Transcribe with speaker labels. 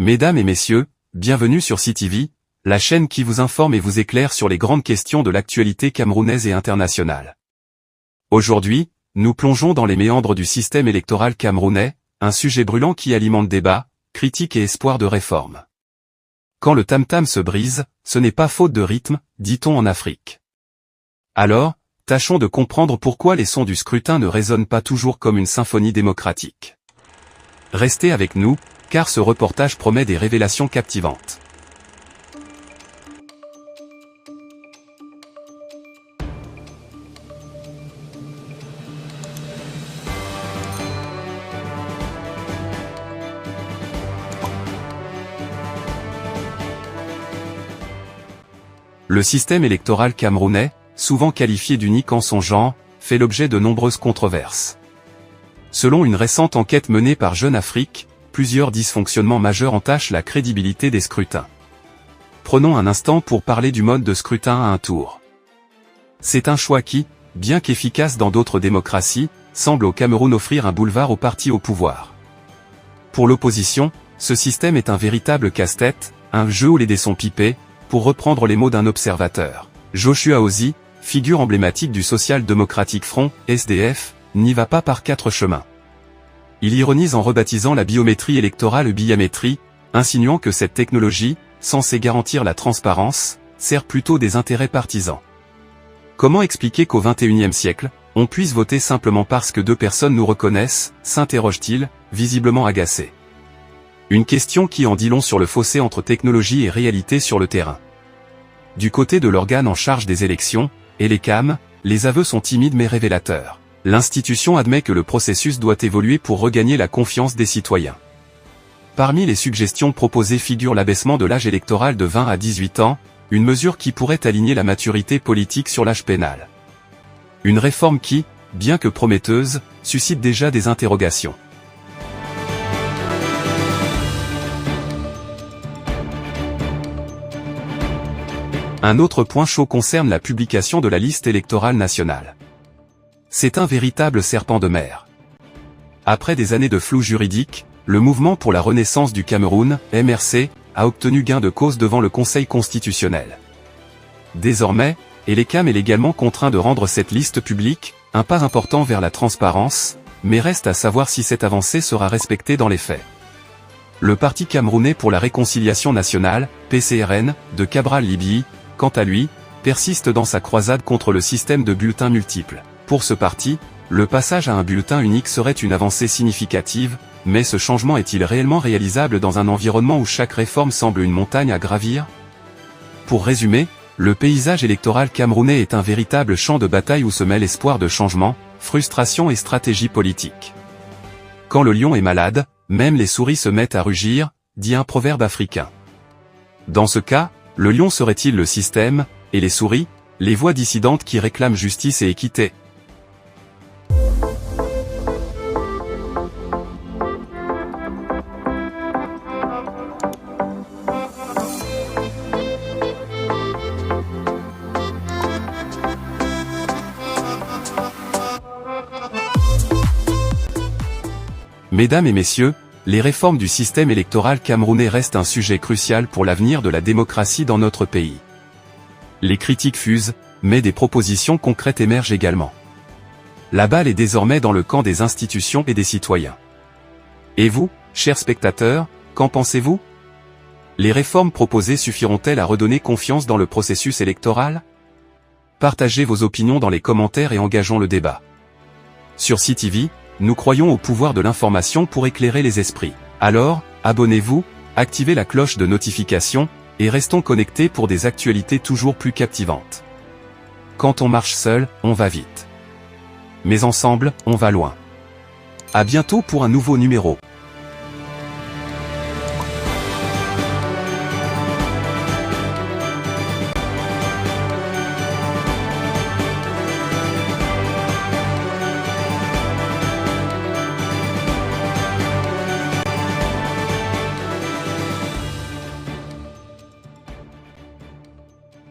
Speaker 1: Mesdames et messieurs, bienvenue sur CTV, la chaîne qui vous informe et vous éclaire sur les grandes questions de l'actualité camerounaise et internationale. Aujourd'hui, nous plongeons dans les méandres du système électoral camerounais, un sujet brûlant qui alimente débat, critiques et espoir de réforme. Quand le tam-tam se brise, ce n'est pas faute de rythme, dit-on en Afrique. Alors, tâchons de comprendre pourquoi les sons du scrutin ne résonnent pas toujours comme une symphonie démocratique. Restez avec nous, car ce reportage promet des révélations captivantes. Le système électoral camerounais, souvent qualifié d'unique en son genre, fait l'objet de nombreuses controverses. Selon une récente enquête menée par Jeune Afrique, plusieurs dysfonctionnements majeurs entachent la crédibilité des scrutins. Prenons un instant pour parler du mode de scrutin à un tour. C'est un choix qui, bien qu'efficace dans d'autres démocraties, semble au Cameroun offrir un boulevard aux partis au pouvoir. Pour l'opposition, ce système est un véritable casse-tête, un jeu où les dés sont pipés, pour reprendre les mots d'un observateur. Joshua Ozi, figure emblématique du Social Democratic Front, SDF, n'y va pas par quatre chemins. Il ironise en rebaptisant la biométrie électorale biamétrie, insinuant que cette technologie, censée garantir la transparence, sert plutôt des intérêts partisans. Comment expliquer qu'au XXIe siècle, on puisse voter simplement parce que deux personnes nous reconnaissent, s'interroge-t-il, visiblement agacé. Une question qui en dit long sur le fossé entre technologie et réalité sur le terrain. Du côté de l'organe en charge des élections, ELECAM, les aveux sont timides mais révélateurs. L'institution admet que le processus doit évoluer pour regagner la confiance des citoyens. Parmi les suggestions proposées figure l'abaissement de l'âge électoral de 20 à 18 ans, une mesure qui pourrait aligner la maturité politique sur l'âge pénal. Une réforme qui, bien que prometteuse, suscite déjà des interrogations. Un autre point chaud concerne la publication de la liste électorale nationale. C'est un véritable serpent de mer. Après des années de flou juridique, le Mouvement pour la Renaissance du Cameroun, MRC, a obtenu gain de cause devant le Conseil constitutionnel. Désormais, ELECAM est légalement contraint de rendre cette liste publique, un pas important vers la transparence, mais reste à savoir si cette avancée sera respectée dans les faits. Le Parti camerounais pour la réconciliation nationale, PCRN, de Cabral Libye, quant à lui, persiste dans sa croisade contre le système de bulletins multiples. Pour ce parti, le passage à un bulletin unique serait une avancée significative, mais ce changement est-il réellement réalisable dans un environnement où chaque réforme semble une montagne à gravir? Pour résumer, le paysage électoral camerounais est un véritable champ de bataille où se mêlent espoir de changement, frustration et stratégie politique. Quand le lion est malade, même les souris se mettent à rugir, dit un proverbe africain. Dans ce cas, le lion serait-il le système, et les souris, les voix dissidentes qui réclament justice et équité? Mesdames et messieurs, les réformes du système électoral camerounais restent un sujet crucial pour l'avenir de la démocratie dans notre pays. Les critiques fusent, mais des propositions concrètes émergent également. La balle est désormais dans le camp des institutions et des citoyens. Et vous, chers spectateurs, qu'en pensez-vous? Les réformes proposées suffiront-elles à redonner confiance dans le processus électoral? Partagez vos opinions dans les commentaires et engageons le débat. Sur CTV, nous croyons au pouvoir de l'information pour éclairer les esprits. Alors, abonnez-vous, activez la cloche de notification, et restons connectés pour des actualités toujours plus captivantes. Quand on marche seul, on va vite. Mais ensemble, on va loin. À bientôt pour un nouveau numéro.